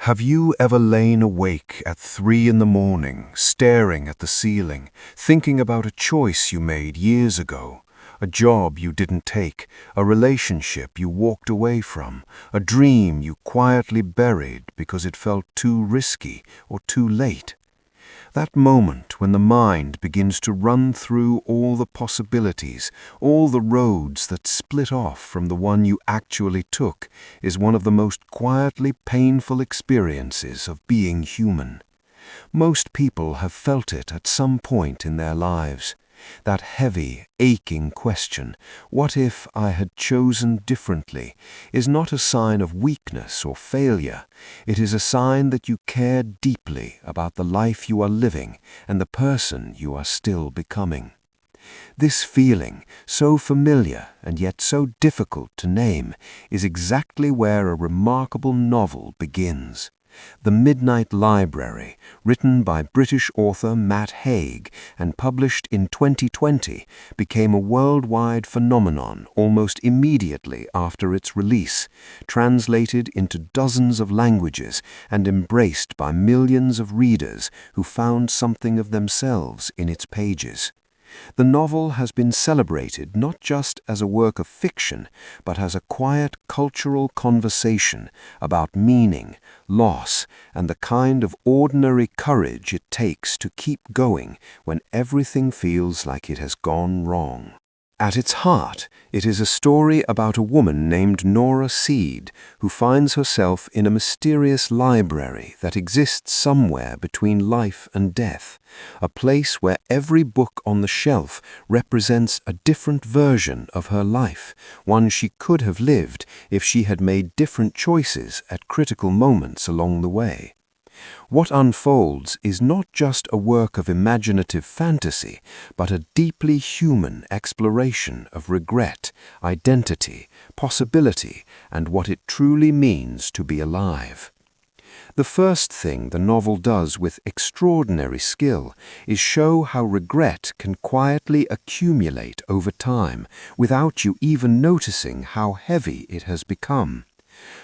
Have you ever lain awake at 3 in the morning, staring at the ceiling, thinking about a choice you made years ago? A job you didn't take, a relationship you walked away from, a dream you quietly buried because it felt too risky or too late? That moment when the mind begins to run through all the possibilities, all the roads that split off from the one you actually took, is one of the most quietly painful experiences of being human. Most people have felt it at some point in their lives. That heavy, aching question, what if I had chosen differently, is not a sign of weakness or failure. It is a sign that you care deeply about the life you are living and the person you are still becoming. This feeling, so familiar and yet so difficult to name, is exactly where a remarkable novel begins. The Midnight Library, written by British author Matt Haig and published in 2020, became a worldwide phenomenon almost immediately after its release, translated into dozens of languages and embraced by millions of readers who found something of themselves in its pages. The novel has been celebrated not just as a work of fiction, but as a quiet cultural conversation about meaning, loss, and the kind of ordinary courage it takes to keep going when everything feels like it has gone wrong. At its heart, it is a story about a woman named Nora Seed who finds herself in a mysterious library that exists somewhere between life and death, a place where every book on the shelf represents a different version of her life, one she could have lived if she had made different choices at critical moments along the way. What unfolds is not just a work of imaginative fantasy, but a deeply human exploration of regret, identity, possibility, and what it truly means to be alive. The first thing the novel does with extraordinary skill is show how regret can quietly accumulate over time without you even noticing how heavy it has become.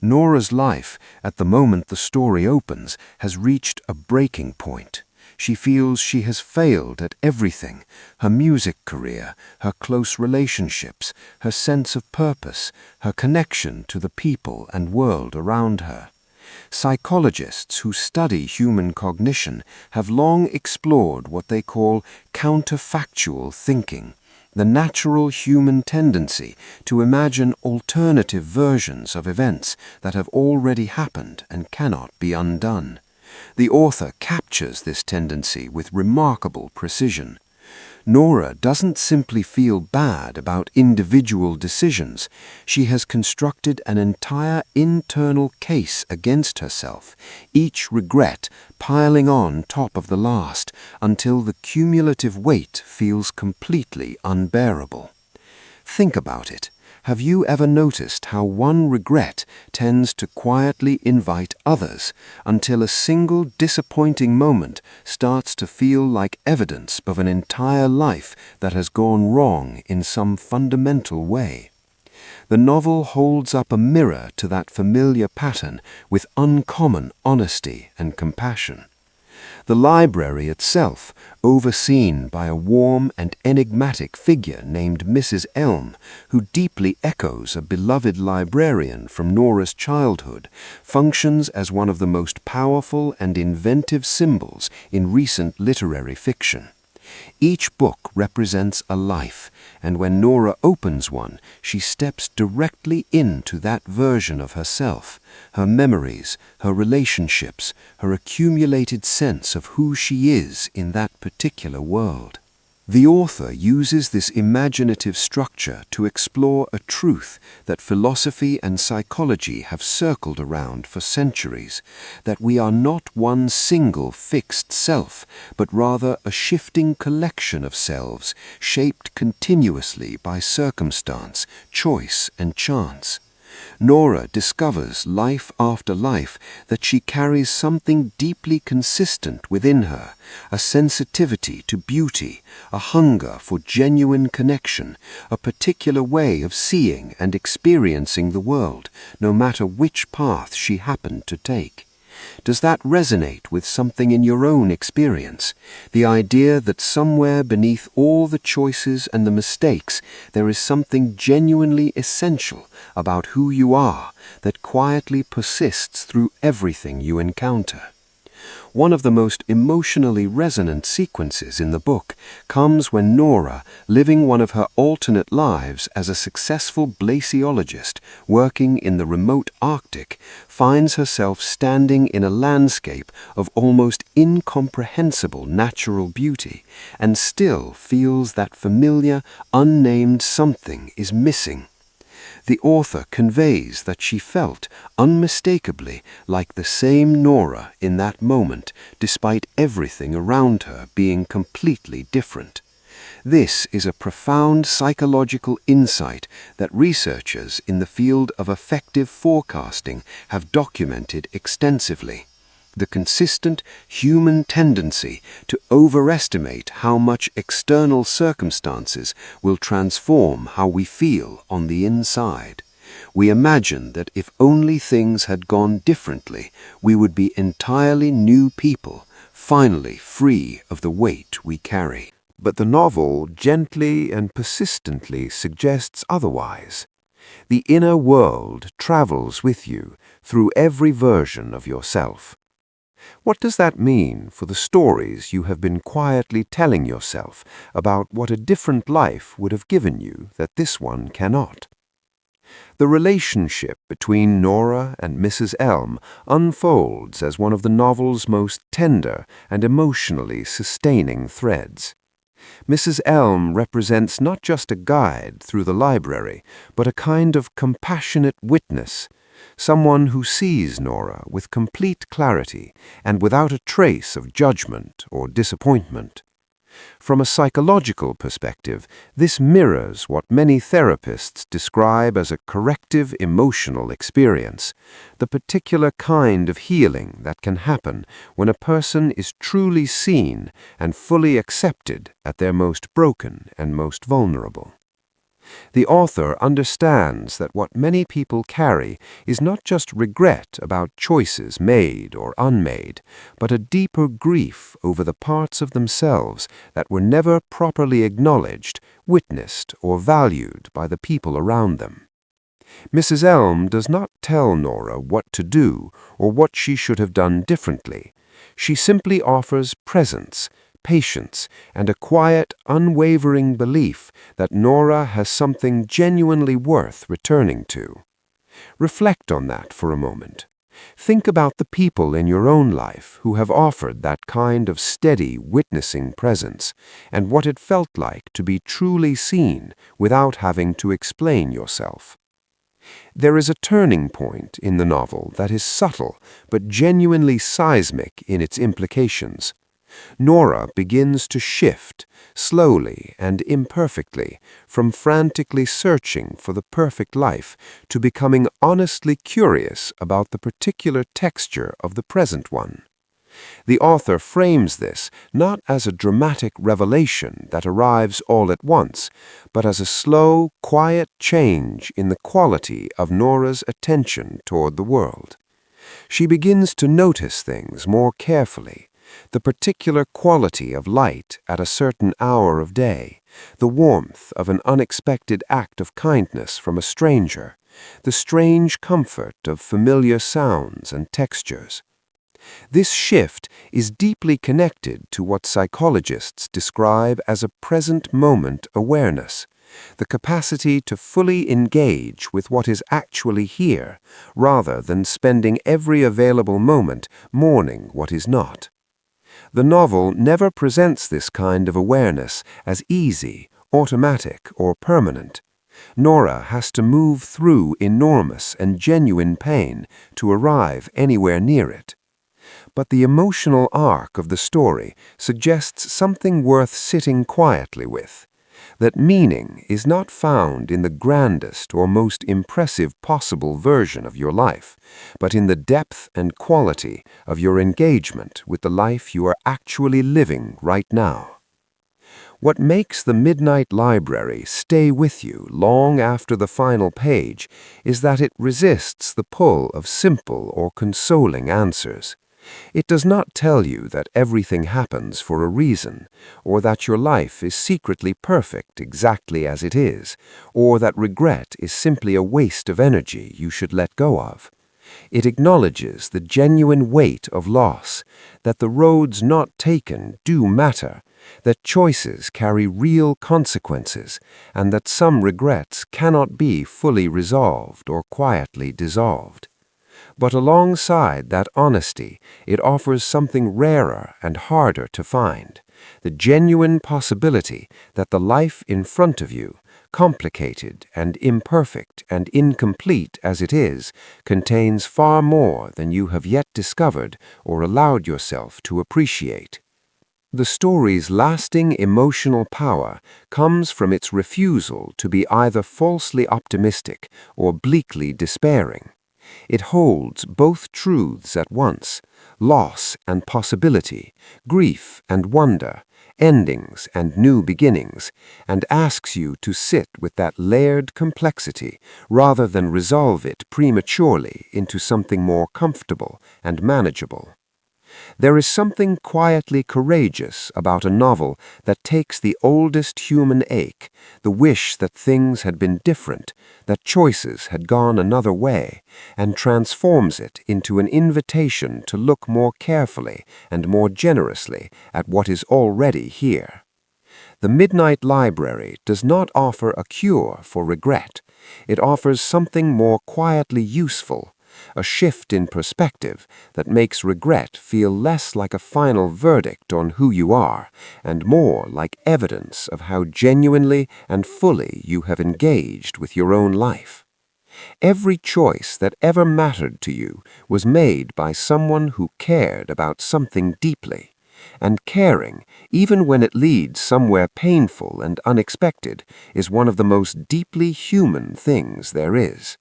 Nora's life, at the moment the story opens, has reached a breaking point. She feels she has failed at everything: her music career, her close relationships, her sense of purpose, her connection to the people and world around her. Psychologists who study human cognition have long explored what they call counterfactual thinking, the natural human tendency to imagine alternative versions of events that have already happened and cannot be undone. The author captures this tendency with remarkable precision. Nora doesn't simply feel bad about individual decisions. She has constructed an entire internal case against herself, each regret piling on top of the last until the cumulative weight feels completely unbearable. Think about it. Have you ever noticed how one regret tends to quietly invite others until a single disappointing moment starts to feel like evidence of an entire life that has gone wrong in some fundamental way? The novel holds up a mirror to that familiar pattern with uncommon honesty and compassion. The library itself, overseen by a warm and enigmatic figure named Mrs. Elm, who deeply echoes a beloved librarian from Nora's childhood, functions as one of the most powerful and inventive symbols in recent literary fiction. Each book represents a life, and when Nora opens one, she steps directly into that version of herself, her memories, her relationships, her accumulated sense of who she is in that particular world. The author uses this imaginative structure to explore a truth that philosophy and psychology have circled around for centuries, that we are not one single fixed self, but rather a shifting collection of selves shaped continuously by circumstance, choice, and chance. Nora discovers life after life that she carries something deeply consistent within her, a sensitivity to beauty, a hunger for genuine connection, a particular way of seeing and experiencing the world, no matter which path she happened to take. Does that resonate with something in your own experience? The idea that somewhere beneath all the choices and the mistakes, there is something genuinely essential about who you are that quietly persists through everything you encounter. One of the most emotionally resonant sequences in the book comes when Nora, living one of her alternate lives as a successful glaciologist working in the remote Arctic, finds herself standing in a landscape of almost incomprehensible natural beauty and still feels that familiar, unnamed something is missing. The author conveys that she felt unmistakably like the same Nora in that moment, despite everything around her being completely different. This is a profound psychological insight that researchers in the field of affective forecasting have documented extensively. The consistent human tendency to overestimate how much external circumstances will transform how we feel on the inside. We imagine that if only things had gone differently, we would be entirely new people, finally free of the weight we carry. But the novel gently and persistently suggests otherwise. The inner world travels with you through every version of yourself. What does that mean for the stories you have been quietly telling yourself about what a different life would have given you that this one cannot? The relationship between Nora and Mrs. Elm unfolds as one of the novel's most tender and emotionally sustaining threads. Mrs. Elm represents not just a guide through the library, but a kind of compassionate witness, someone who sees Nora with complete clarity and without a trace of judgment or disappointment. From a psychological perspective, this mirrors what many therapists describe as a corrective emotional experience, the particular kind of healing that can happen when a person is truly seen and fully accepted at their most broken and most vulnerable. The author understands that what many people carry is not just regret about choices made or unmade, but a deeper grief over the parts of themselves that were never properly acknowledged, witnessed, or valued by the people around them. Mrs. Elm does not tell Nora what to do or what she should have done differently. She simply offers presence, patience, and a quiet, unwavering belief that Nora has something genuinely worth returning to. Reflect on that for a moment. Think about the people in your own life who have offered that kind of steady, witnessing presence, and what it felt like to be truly seen without having to explain yourself. There is a turning point in the novel that is subtle but genuinely seismic in its implications. Nora begins to shift, slowly and imperfectly, from frantically searching for the perfect life to becoming honestly curious about the particular texture of the present one. The author frames this not as a dramatic revelation that arrives all at once, but as a slow, quiet change in the quality of Nora's attention toward the world. She begins to notice things more carefully, the particular quality of light at a certain hour of day, the warmth of an unexpected act of kindness from a stranger, the strange comfort of familiar sounds and textures. This shift is deeply connected to what psychologists describe as a present moment awareness, the capacity to fully engage with what is actually here, rather than spending every available moment mourning what is not. The novel never presents this kind of awareness as easy, automatic, or permanent. Nora has to move through enormous and genuine pain to arrive anywhere near it. But the emotional arc of the story suggests something worth sitting quietly with, that meaning is not found in the grandest or most impressive possible version of your life, but in the depth and quality of your engagement with the life you are actually living right now. What makes the Midnight Library stay with you long after the final page is that it resists the pull of simple or consoling answers. It does not tell you that everything happens for a reason, or that your life is secretly perfect exactly as it is, or that regret is simply a waste of energy you should let go of. It acknowledges the genuine weight of loss, that the roads not taken do matter, that choices carry real consequences, and that some regrets cannot be fully resolved or quietly dissolved. But alongside that honesty, it offers something rarer and harder to find, the genuine possibility that the life in front of you, complicated and imperfect and incomplete as it is, contains far more than you have yet discovered or allowed yourself to appreciate. The story's lasting emotional power comes from its refusal to be either falsely optimistic or bleakly despairing. It holds both truths at once, loss and possibility, grief and wonder, endings and new beginnings, and asks you to sit with that layered complexity rather than resolve it prematurely into something more comfortable and manageable. There is something quietly courageous about a novel that takes the oldest human ache, the wish that things had been different, that choices had gone another way, and transforms it into an invitation to look more carefully and more generously at what is already here. The Midnight Library does not offer a cure for regret. It offers something more quietly useful, a shift in perspective that makes regret feel less like a final verdict on who you are and more like evidence of how genuinely and fully you have engaged with your own life. Every choice that ever mattered to you was made by someone who cared about something deeply. And caring, even when it leads somewhere painful and unexpected, is one of the most deeply human things there is.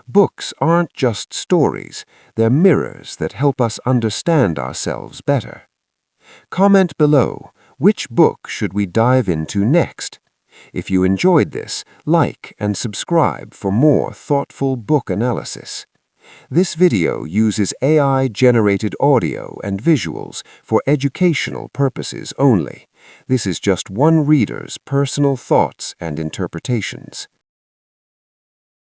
Books aren't just stories, they're mirrors that help us understand ourselves better. Comment below, which book should we dive into next? If you enjoyed this, like and subscribe for more thoughtful book analysis. This video uses AI-generated audio and visuals for educational purposes only. This is just one reader's personal thoughts and interpretations.